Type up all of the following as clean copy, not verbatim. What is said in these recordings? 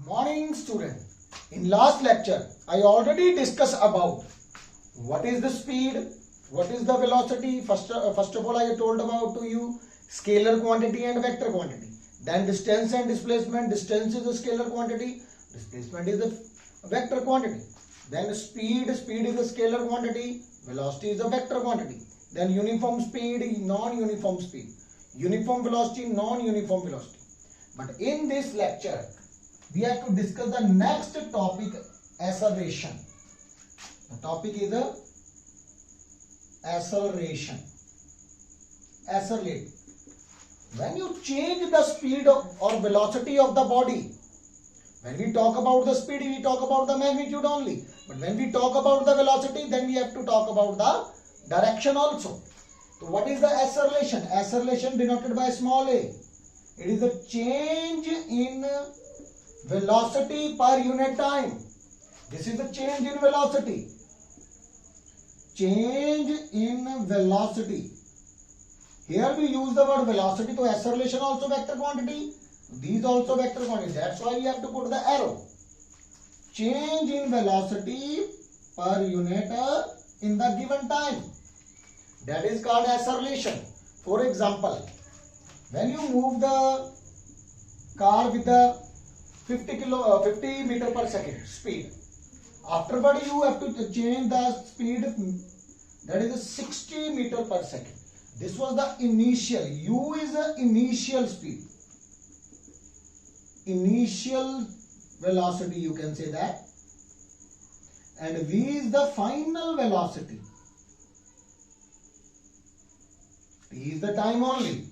Morning student. In last lecture, I already discussed about what is the speed, what is the velocity. First of all, I told about to you scalar quantity and vector quantity. Then distance and displacement. Distance is a scalar quantity. Displacement is a vector quantity. Then speed is a scalar quantity. Velocity is a vector quantity. Then uniform speed, non-uniform speed. Uniform velocity, non-uniform velocity. But in this lecture, we have to discuss the next topic, acceleration. The topic is acceleration. Accelerate. When you change the speed or velocity of the body, when we talk about the speed, we talk about the magnitude only. But when we talk about the velocity, then we have to talk about the direction also. So what is the acceleration? Acceleration denoted by small a. It is a change in velocity per unit time. This is a change in velocity. Change in velocity. Here we use the word velocity. So acceleration also vector quantity. These also vector quantity. That's why we have to put the arrow. Change in velocity per unit in the given time. That is called acceleration. For example, when you move the car with the 50 meter per second speed, afterward you have to change the speed, that is 60 meter per second. This was the initial. U is the initial speed, initial velocity, you can say that, and V is the final velocity. T is the time only.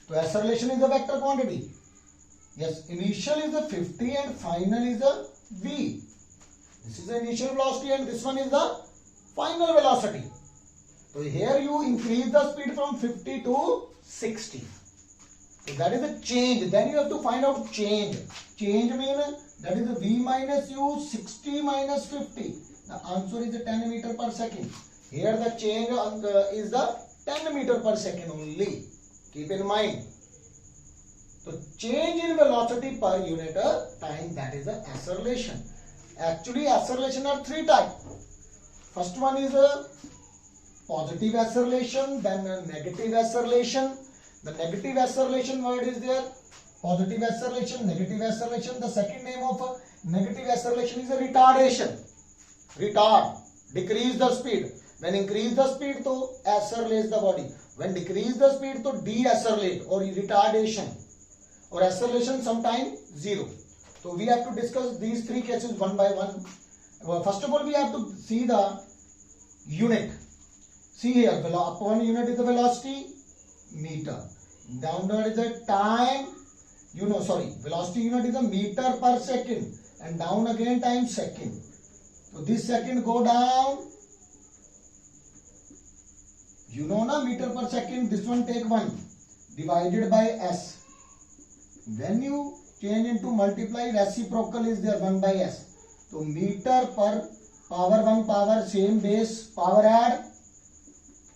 So acceleration is a vector quantity. Yes, initial is the 50 and final is the V. This is the initial velocity and this one is the final velocity. So here you increase the speed from 50 to 60. So that is the change. Then you have to find out change. Change means that is the V minus U, 60 minus 50. The answer is 10 meter per second. Here the change is the 10 meter per second only. Keep in mind. So change in velocity per unit time, that is the acceleration. Actually acceleration are three types. First one is a positive acceleration, then a negative acceleration. The negative acceleration word is there. Positive acceleration, negative acceleration. The second name of negative acceleration is a retardation. Retard, decrease the speed. When increase the speed, to accelerate the body. When decrease the speed, to decelerate or retardation. Or acceleration sometime zero. So we have to discuss these three cases one by one. First of all, we have to see the unit. See here, one unit is the velocity, meter. Downward is the time, velocity unit is the meter per second. And down again time second. So this second go down. You know na, meter per second, this one take 1 divided by S. When you change into multiply, reciprocal is there 1 by S. So meter per power 1 power same base power add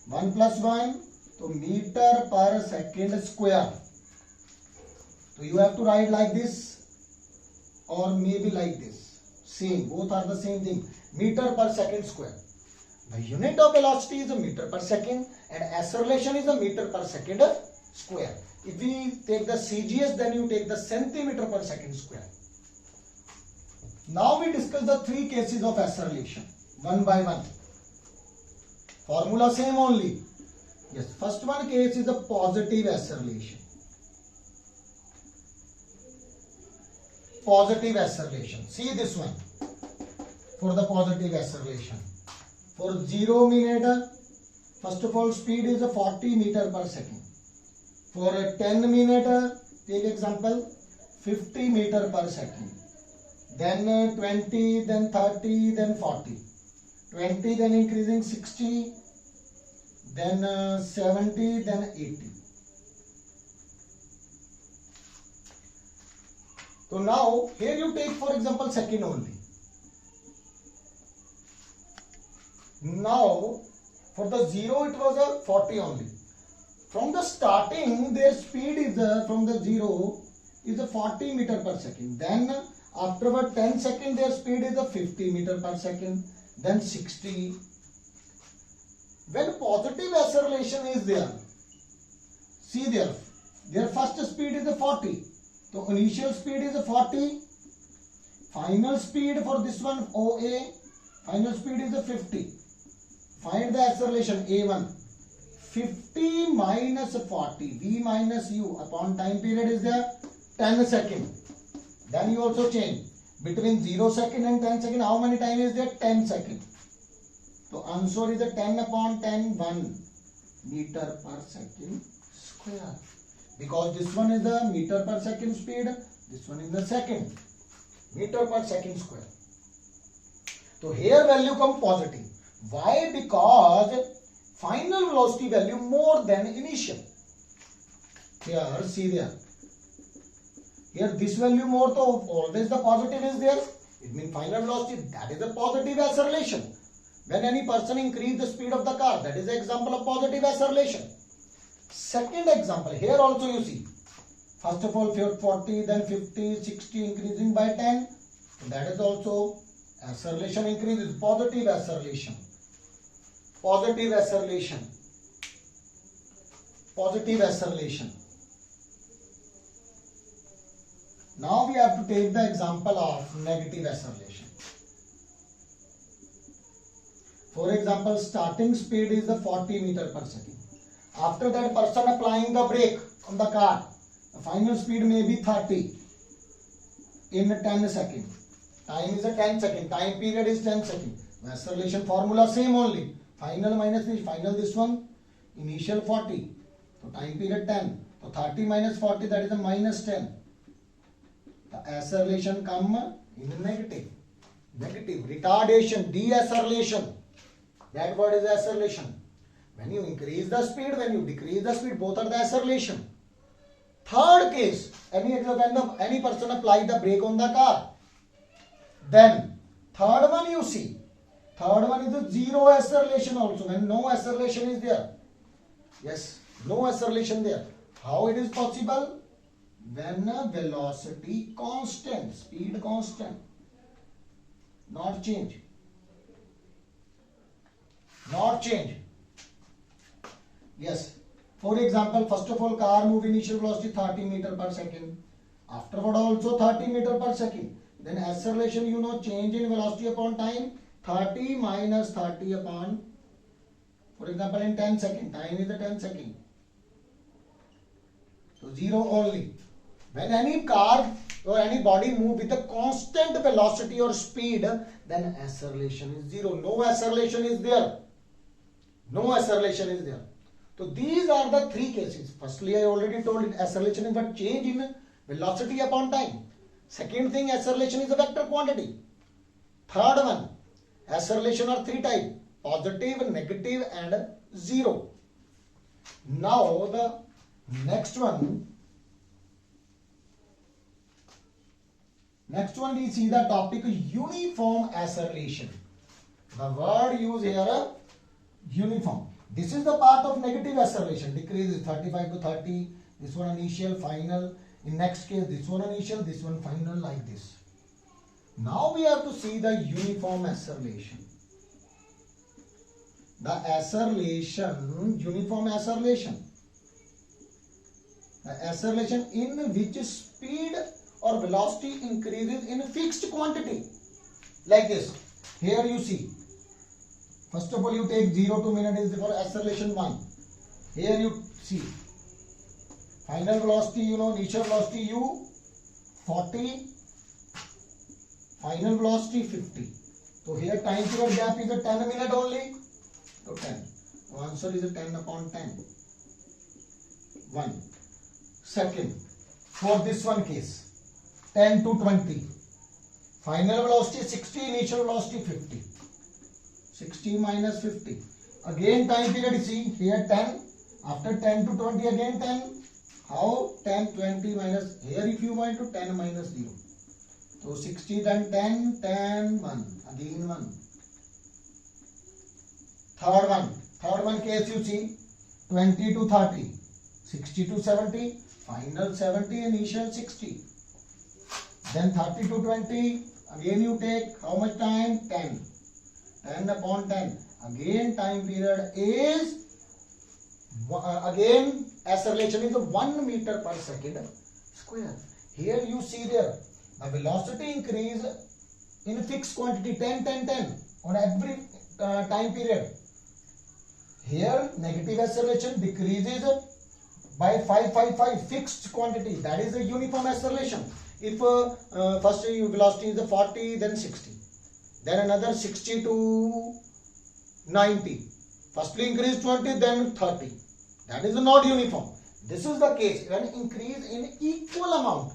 1 plus 1. So meter per second square. So you have to write like this or maybe like this. Same, both are the same thing. Meter per second square. The unit of velocity is a meter per second and acceleration is a meter per second square. If we take the CGS, then you take the centimeter per second square. Now we discuss the three cases of acceleration, one by one. Formula same only. Yes, first one case is a positive acceleration. Positive acceleration. See this one. For the positive acceleration. For 0 minute, first of all, speed is 40 meter per second. For 10 minute, take example, 50 meter per second. Then 20, then 30, then 40. 20, then increasing 60, then 70, then 80. So now, here you take for example second only. Now, for the 0 it was a 40 only. From the starting, their speed is from the 0 is a 40 meter per second. Then afterward 10 seconds their speed is a 50 meter per second. Then 60. When positive acceleration is there, see there, their first speed is a 40. So initial speed is a 40. Final speed for this one OA, final speed is a 50. Find the acceleration A1. 50 minus 40, V minus U upon time period is there 10 second. Then you also change between 0 second and 10 second. How many time is there? 10 second. So answer is a 10 upon 10, 1 meter per second square. Because this one is the meter per second speed, this one is the second. Meter per second square. So here value come positive. Why? Because final velocity value more than initial. Here, see there. Here this value more, so always the positive is there. It means final velocity, that is a positive acceleration. When any person increase the speed of the car, that is the example of positive acceleration. Second example, here also you see. First of all 40, then 50, 60 increasing by 10. So that is also acceleration increases, positive acceleration. Positive acceleration. Positive acceleration. Now we have to take the example of negative acceleration. For example, starting speed is the 40 meter per second. After that person applying the brake on the car, the final speed may be 30 in 10 seconds. Time is a 10 second. Time period is 10 seconds. The acceleration formula same only. Final minus this, final this one, initial 40. So time period 10. So 30 minus 40, that is a minus 10. The acceleration come in negative. Negative. Retardation, deceleration. That word is acceleration. When you increase the speed, when you decrease the speed, both are the acceleration. Third case, any person apply the brake on the car. Then, third one you see. Third one is the zero acceleration also, when no acceleration is there. Yes, no acceleration there. How it is possible? When velocity constant, speed constant, not change. Not change. Yes. For example, first of all, car move initial velocity 30 meter per second. Afterward also 30 meter per second. Then acceleration, you know, change in velocity upon time. 30 minus 30 upon, for example, in 10 seconds. Time is the 10 second. So 0 only. When any car or any body move with a constant velocity or speed, then acceleration is 0. No acceleration is there. No acceleration is there. So these are the three cases. Firstly, I already told it, acceleration is but change in velocity upon time. Second thing, acceleration is a vector quantity. Third one, acceleration are three types: positive, negative, and zero. Now the next one we see the topic uniform acceleration. The word used here, uniform. This is the part of negative acceleration. Decrease is 35 to 30. This one initial, final. In next case, this one initial, this one final, like this. Now we have to see the uniform acceleration. The acceleration, uniform acceleration. The acceleration in which speed or velocity increases in a fixed quantity. Like this. Here you see. First of all, you take 0 to minute is for acceleration 1. Here you see. Final velocity, you know, initial velocity u 40. Final velocity 50. So here time period gap is a 10 minute only. So 10. So answer is a 10 upon 10. 1. Second, for this one case, 10 to 20. Final velocity 60, initial velocity 50. 60 minus 50. Again time period, see here 10. After 10 to 20 again 10. How? 10, 20 minus, here if you want to 10 minus 0. So 60 then 10, 10, 1. Again 1. Third one case you see 20 to 30. 60 to 70. final 70, initial 60. Then 30 to 20, again you take how much time? 10. 10 upon 10. Again time period is, again acceleration is 1 meter per second square. Here you see there, the velocity increase in fixed quantity 10, 10, 10 on every time period. Here negative acceleration decreases by 5, 5, 5 fixed quantity, that is a uniform acceleration. If first velocity is 40, then 60, then another 60 to 90, firstly increase 20, then 30, that is not uniform. This is the case when increase in equal amount,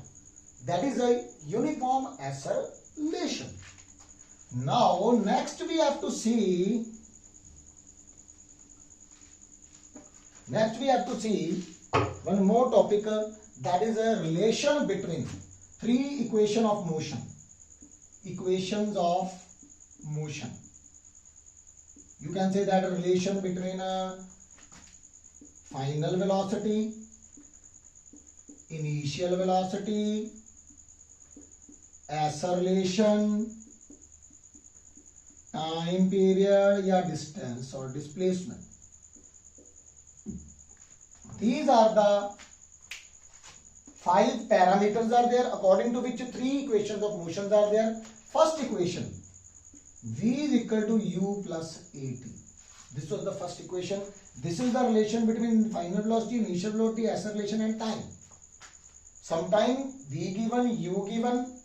that is a uniform acceleration. Now next we have to see one more topic, that is a relation between three equations of motion. Equations of motion. You can say that a relation between final velocity, initial velocity, acceleration, time period या distance or displacement. These are the 5 parameters are there, according to which 3 equations of motions are there. First equation, V is equal to U plus AT. This was the first equation. This is the relation between final velocity, initial velocity, acceleration and time. Sometime V given, U given,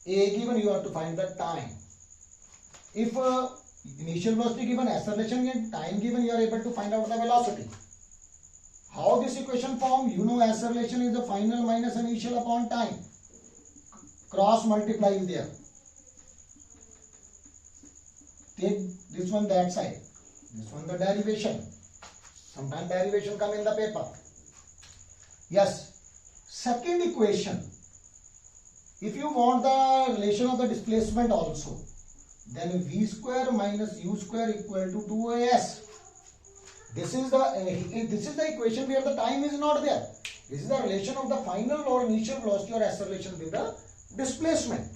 A given, you have to find the time. If initial velocity given, acceleration and time given, you are able to find out the velocity. How this equation form? You know acceleration is the final minus initial upon time. Cross multiply is there. Take this one that side. This one the derivation. Sometimes derivation come in the paper. Yes. Second equation. If you want the relation of the displacement also, then V square minus U square equal to 2AS. This is the equation where the time is not there. This is the relation of the final or initial velocity or acceleration with the displacement.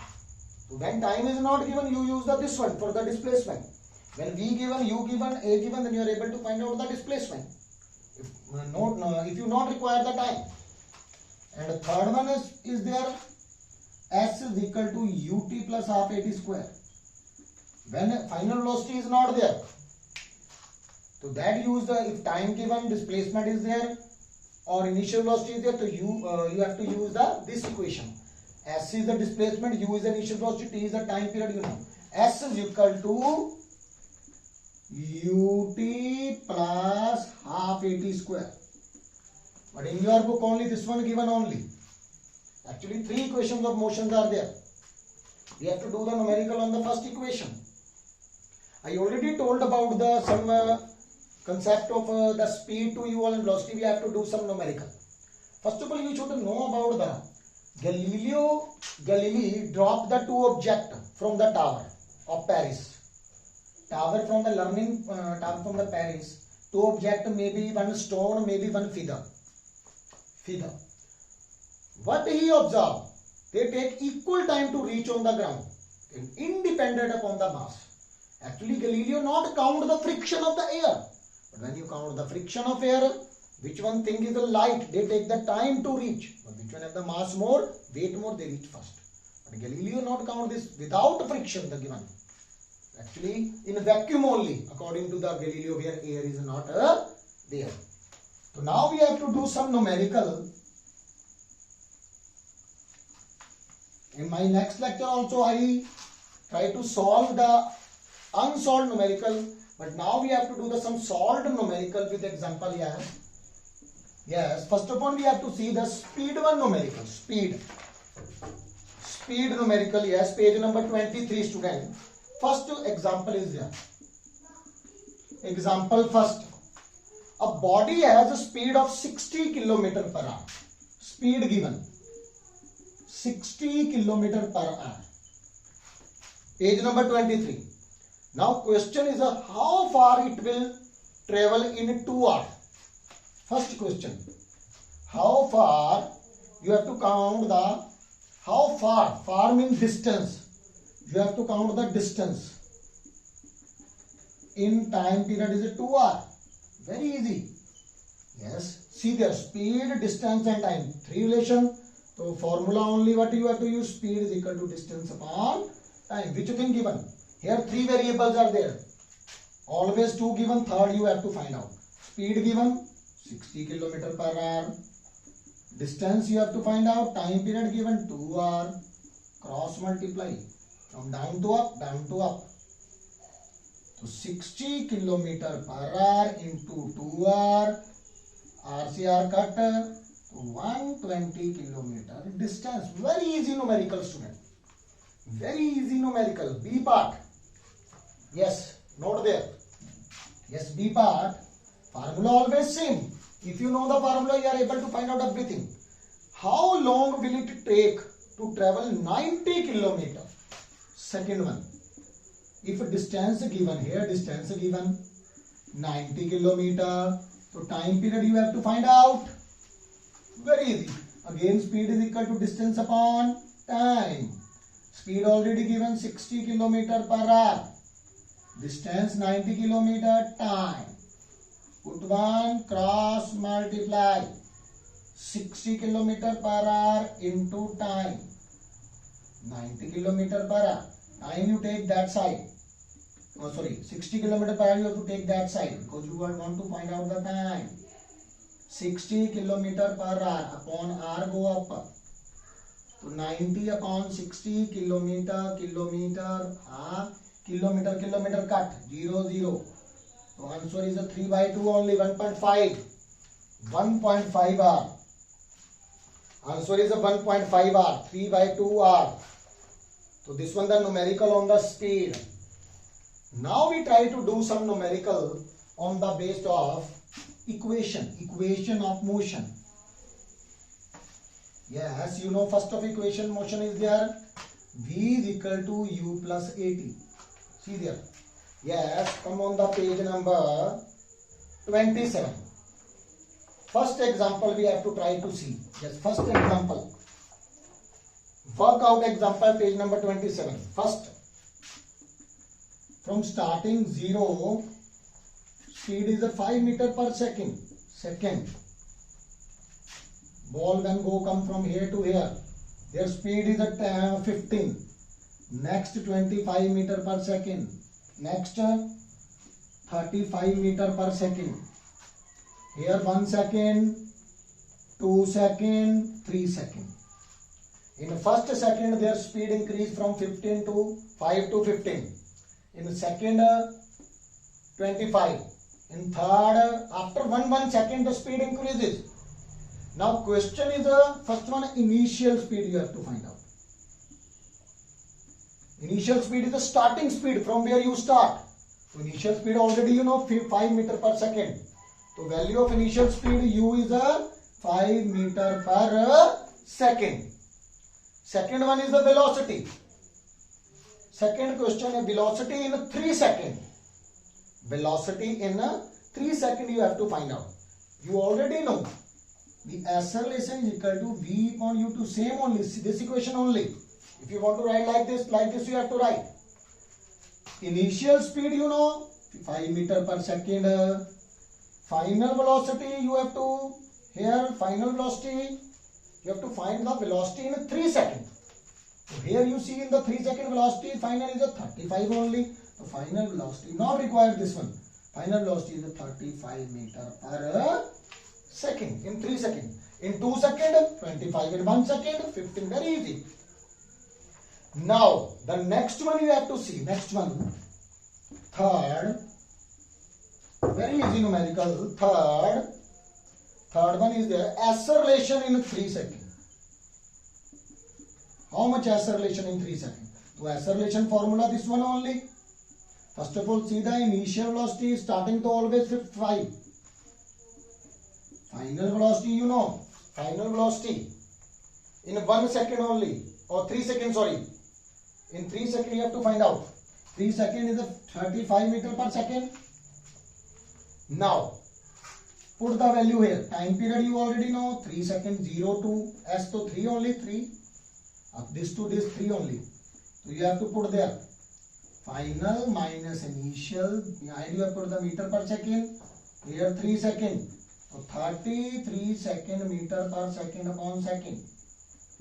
So when time is not given, you use this one for the displacement. When V given, U given, A given, then you are able to find out the displacement. If you not require the time. And the third one is there, S is equal to UT plus half AT square. When final velocity is not there, so that use the, if time given, displacement is there or initial velocity is there, so you have to use this equation. S is the displacement, U is the initial velocity, T is the time period, you know. S is equal to UT plus half AT square. But in your book only this one given only. Actually 3 equations of motions are there. We have to do the numerical on the first equation. I already told about some concept of the speed to u and velocity. We have to do some numerical. First of all, you should know about the Galilei dropped the 2 objects from the tower of Paris. Tower from the learning tower from the Paris. 2 objects, maybe one stone, maybe one feather. What he observed, they take equal time to reach on the ground, independent upon the mass. Actually, Galileo not count the friction of the air. But when you count the friction of air, which one thing is the light, they take the time to reach. But which one have the mass more, weight more, they reach first. But Galileo not count this without friction, the given. Actually, in vacuum only, according to the Galileo, where air is not there. So now we have to do some numerical. In my next lecture also, I try to solve the unsolved numerical, but now we have to do some solved numerical with example here. Yes, first of all we have to see the speed one numerical. Speed numerical, yes, page number 23, student. First example is there. Example first. A body has a speed of 60 km per hour. Speed given 60 km per hour. Page number 23. Now question is how far it will travel in 2 hours. First question. how far you have to count the, how far means distance. You have to count the distance in time period is 2 hours. Very easy. Yes, see there, speed, distance and time, 3 relation. So formula only what you have to use, speed is equal to distance upon time. Which thing given? Here 3 variables are there. Always 2 given, third you have to find out. Speed given 60 km per hour. Distance you have to find out. Time period given 2 hours. Cross multiply from down to up, down to up. So 60 km per hour into 2 hours. RCR cut to 120 km distance. Very easy numerical, student. Very easy numerical. B part. Yes, note there. Yes, B part. Formula always same. If you know the formula, you are able to find out everything. How long will it take to travel 90 km? Second one. If distance given here, distance given 90 km. So time period you have to find out. Very easy. Again, speed is equal to distance upon time. Speed already given 60 km per hour. Distance 90 km, time. Put 1, cross multiply. 60 km per hour into time. 90 km per hour. Time you take that side. Oh, sorry, 60 km per hour you have to take that side because you want to find out the time. 60 km per hour upon R go up. So 90 upon 60 kilometer cut 0 0. So answer is a 3 by 2 only 1.5. 1.5 R. Answer is a 1.5 R. 3 by 2 R. So this one the numerical on the speed. Now we try to do some numerical on the base of equation of motion. Yes, you know first of equation motion is there. V is equal to U plus AT. See there. Yes, come on the page number 27. First example we have to try to see. Yes, first example. Work out example page number 27. First. From starting 0, speed is a 5 meter per second. Second. Ball when go come from here to here. Their speed is at 15. Next 25 meter per second. Next 35 meter per second. Here 1 second, 2 second, 3 second. In first second their speed increased from 15 to 5 to 15. In second 25. In third after 1 second the speed increases. Now question is first one initial speed you have to find out. Initial speed is the starting speed from where you start. So initial speed already you know 5 meter per second. So value of initial speed U is a 5 meter per second. Second one is the velocity. Second question is velocity in 3 seconds. Velocity in 3 seconds you have to find out. You already know the acceleration is equal to V upon U2. Same only, this equation only. If you want to write like this you have to write. Initial speed you know 5 meter per second. Final velocity you have to, here final velocity, you have to find the velocity in 3 seconds. So here you see in the 3 second velocity, final is a 35 only. The final velocity, not required this one. Final velocity is a 35 meter per second in 3 seconds. In 2 seconds, 25. In 1 second, 15. Very easy. Now, the next one you have to see. Next one, third. Very easy numerical. Third one is the acceleration in 3 seconds. How much acceleration in 3 seconds? So acceleration formula this one only. First of all, see the initial velocity starting to always 5. Final velocity you know. Final velocity in 1 second only, or 3 seconds, sorry. In 3 seconds you have to find out. 3 seconds is a 35 meter per second. Now, put the value here. Time period you already know, 3 seconds, 0 to S to 3 only, 3. Up this to this 3 only. So you have to put there. Final minus initial. Behind you have put the meter per second. Here 3 seconds. So 33 second meter per second upon second.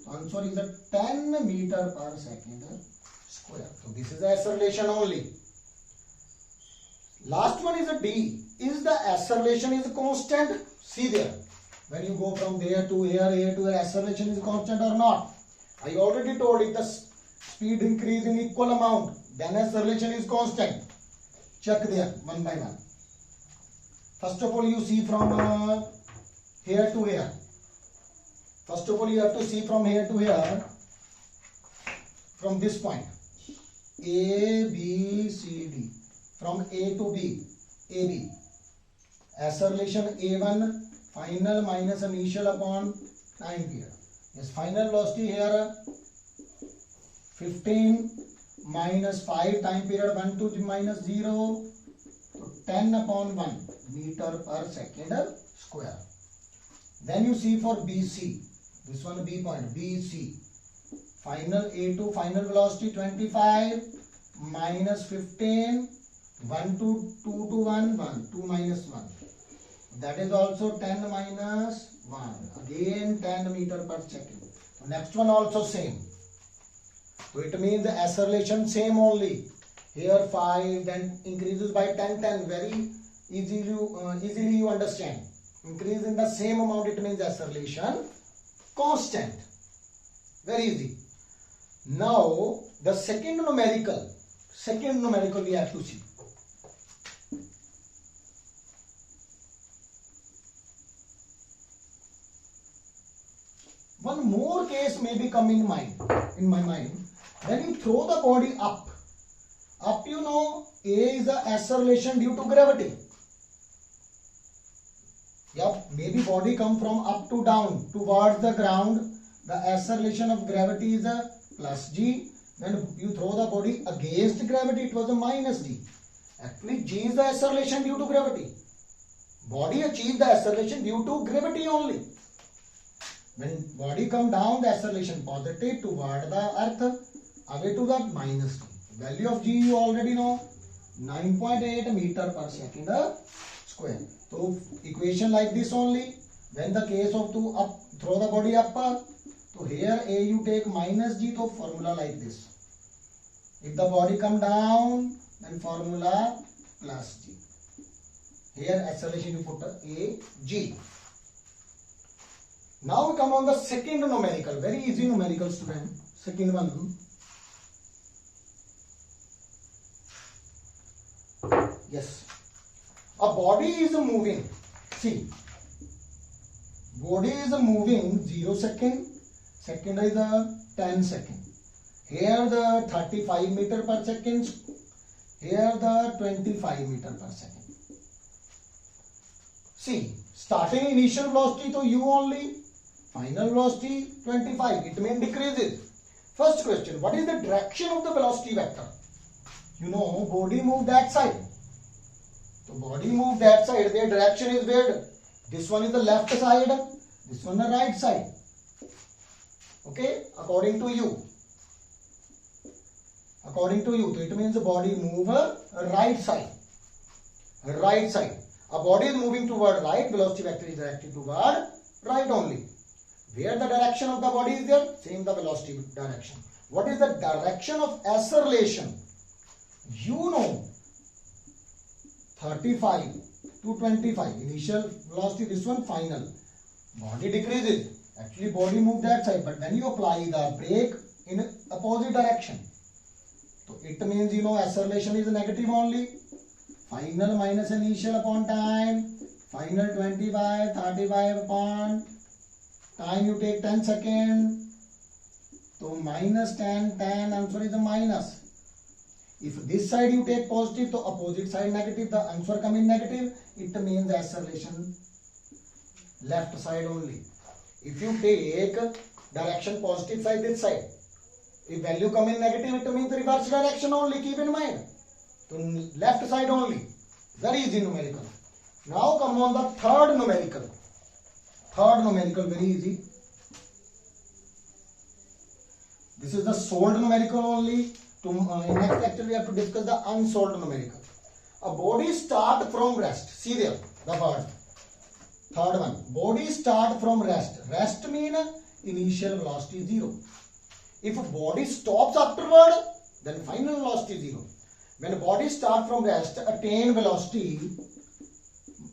So answer is a 10 meter per second square. So this is the acceleration only. Last one is a D. Is the acceleration is constant? See there. When you go from there to here to here, acceleration is constant or not? I already told if the speed increase in equal amount, then acceleration is constant. Check there one by one. First of all, you see from here to here. First of all, you have to see from here to here, from this point. A, B, C, D. From A to B, AB. Acceleration A1, final minus initial upon time period. Yes, final velocity here 15 minus 5 time period 1 to minus 0. So 10 upon 1 meter per second square. Then you see for BC, this one B point, BC. Final A2, final velocity 25 minus 15. 1 to 2 to 1, 1, 2 minus 1. That is also 10 minus 1. Again 10 meter per second. So next one also same. So it means the acceleration same only. Here 5, then increases by 10, 10. Very easily you understand. Increase in the same amount, it means acceleration constant. Very easy. Now the second numerical we have to see. One more case may be come in my mind. When you throw the body up, you know, A is the acceleration due to gravity. Yep, maybe body come from up to down towards the ground. The acceleration of gravity is a plus G. When you throw the body against gravity, it was a minus G. Actually, G is the acceleration due to gravity. Body achieved the acceleration due to gravity only. When body come down, the acceleration positive toward the earth, away to the minus G. Value of G you already know, 9.8 meter per second square. So equation like this only. When the case of to up, throw the body up, so here A you take minus G, so formula like this. If the body come down, then formula plus G. Here acceleration you put A, G. Now we come on the second numerical, very easy numerical student. Second one. Yes. A body is moving. See. Body is moving 0 second. Second is a 10 second. Here the 35 meter per second. Here the 25 meter per second. See. Starting initial velocity to U only. Final velocity 25. It means decreases. First question. What is the direction of the velocity vector? You know, body move that side. So body move that side. Their direction is where? This one is the left side. This one the right side. Okay? According to you. According to you. So it means the body move right side. Right side. A body is moving toward right. Velocity vector is directed toward right only. Where the direction of the body is there? Same the velocity direction. What is the direction of acceleration? You know, 35 to 25. Initial velocity, this one final. Body decreases. Actually body move that side. But when you apply the brake in opposite direction, so it means, you know, acceleration is negative only. Final minus initial upon time. Final 25, 35 upon time you take 10 seconds. So minus 10, 10, answer is a minus. If this side you take positive, so opposite side negative, the answer come in negative, it means acceleration left side only. If you take direction positive side, this side, if value come in negative, it means reverse direction only, keep in mind. So left side only. Very easy numerical. Now come on the third numerical. Third numerical, very easy. This is the solved numerical only. In next lecture we have to discuss the unsolved numerical. A body start from rest. See there, the word. Third one. Body start from rest. Rest mean initial velocity 0. If a body stops afterward, then final velocity 0. When a body start from rest, attain velocity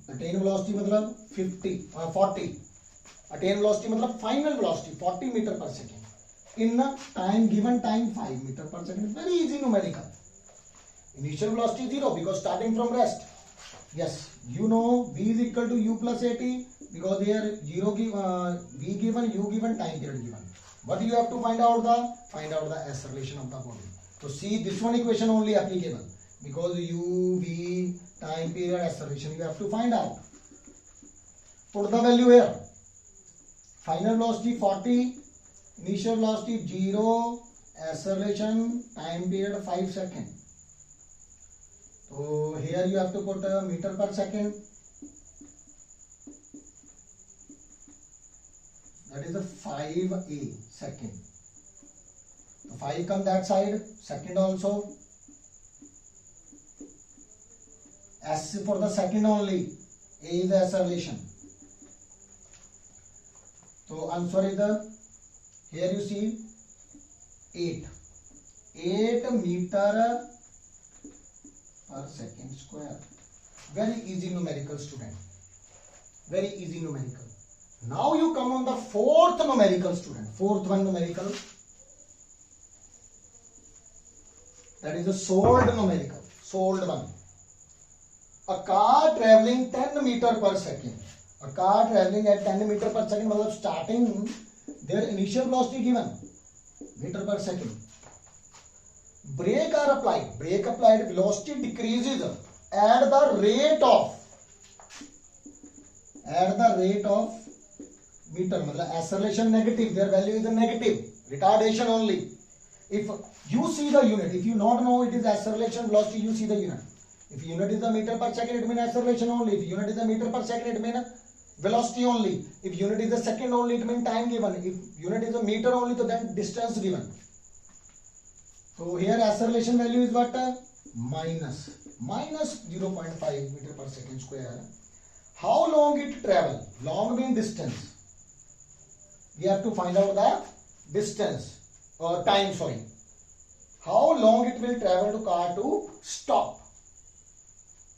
मतलब 40. Attain velocity मतलब final velocity 40 meter per second. In time, given time 5 meter per second. Very easy numerical. Initial velocity 0 because starting from rest. Yes, you know v is equal to u plus at because here 0 v given, u given, time period given. What you have to find out the acceleration of the body. So see, this one equation only applicable because u, v, time period, acceleration you have to find out. Put the value here. Final velocity 40, initial velocity 0, acceleration time period 5 seconds. So here you have to put a meter per second. That is a 5a second. So 5 come that side, second also. S for the second only. A is the acceleration. So answer is the, here you see 8 meter per second square. Very easy numerical, student. Very easy numerical. Now you come on the fourth numerical, student. Fourth one numerical. That is a solved numerical. Solved one. A car traveling 10 meter per second. A car traveling at 10 meter per second, मतलब starting their initial velocity given meter per second. Brake are applied. Brake applied, velocity decreases at the rate of meter. मतलब acceleration negative. Their value is a negative. Retardation only. If you see the unit, if you not know it is acceleration velocity, you see the unit. If unit is the meter per second, it means acceleration only. If unit is the meter per second, it means velocity only. If unit is the second only, it means time given. If unit is a meter only, so then distance given. So here acceleration value is what? Minus 0.5 meter per second square. How long it travel? Long means distance. We have to find out the distance or time, sorry. How long it will travel to car to stop?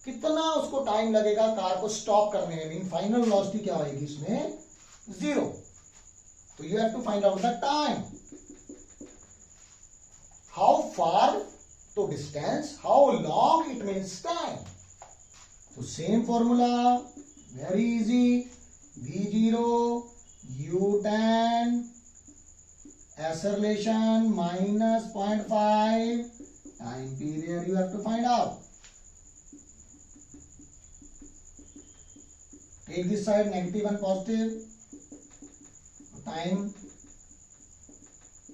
कितना उसको time लगेगा car को stop करने में, mean final velocity क्या आएगी इसमें 0. तो you have to find out the time. How far तो distance, how long it means time. तो same formula, very easy. v0 u10 acceleration minus 0.5 time period you have to find out. Take this side negative and positive. Time.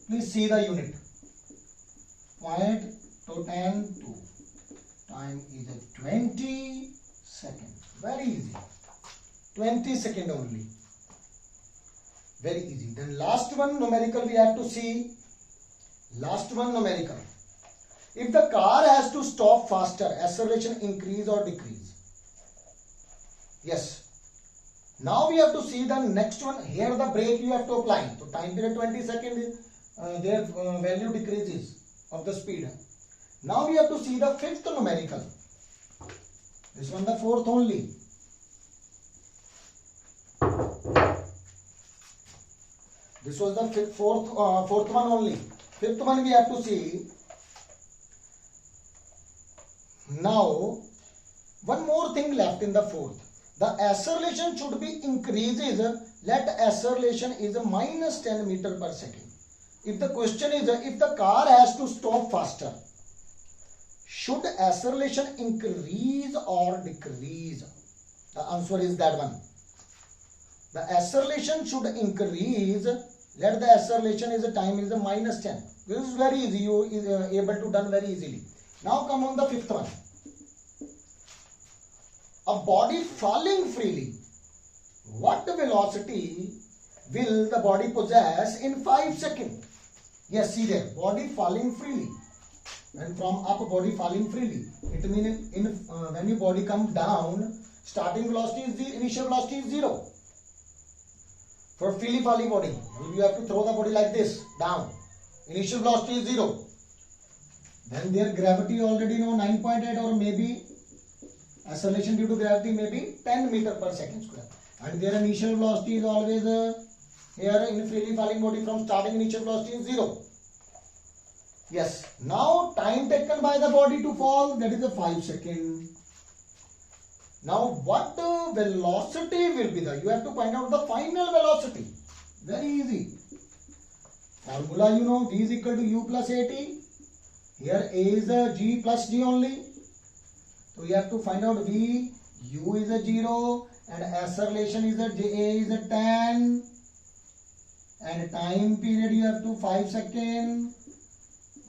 Please see the unit. 0.10 to 2. Time is at 20 seconds. Very easy. 20 seconds only. Very easy. Then last one numerical we have to see. Last one numerical. If the car has to stop faster, acceleration increase or decrease? Yes. Now we have to see the next one. Here the brake you have to apply. So time period 20 seconds is their value decreases of the speed. Now we have to see the fifth numerical. This one the fourth only. This was the fourth one only. Fifth one we have to see. Now one more thing left in the fourth. The acceleration should be increases. Let acceleration is a minus 10 meter per second. If the question is if the car has to stop faster, should acceleration increase or decrease? The answer is that one. The acceleration should increase. Let the acceleration is a time is a minus 10. This is very easy. You is able to done very easily. Now come on the fifth one. a body falling freely, what velocity will the body possess in 5 seconds? Yes, see there, body falling freely. When from up, body falling freely. It means when your body comes down, starting velocity is the initial velocity is 0. For freely falling body, you have to throw the body like this down. Initial velocity is 0. Then their gravity already know 9.8 or maybe acceleration due to gravity maybe 10 meter per second square. And their initial velocity is always here in freely falling body from starting initial velocity is 0. Yes. Now time taken by the body to fall, that is a 5 seconds. Now what velocity will be there? You have to find out the final velocity. Very easy. Formula you know, V is equal to U plus AT. Here A is a G plus G only. So you have to find out V, U is a 0 and acceleration is a J, A is a 10. And time period you have to 5 seconds.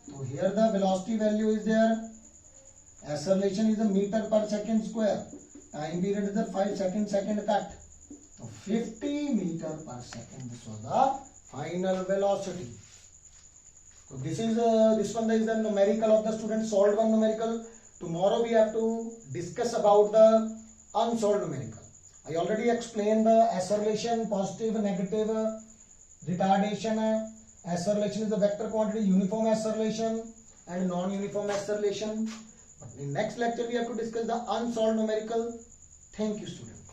So here the velocity value is there. Acceleration is a meter per second square. Time period is the 5 second cut. So 50 meter per second. This was the final velocity. So this is this one is the numerical of the student, solved one numerical. Tomorrow we have to discuss about the unsolved numerical. I already explained the acceleration, positive, negative, retardation. Acceleration is the vector quantity, uniform acceleration and non-uniform acceleration. But in next lecture we have to discuss the unsolved numerical. Thank you, students.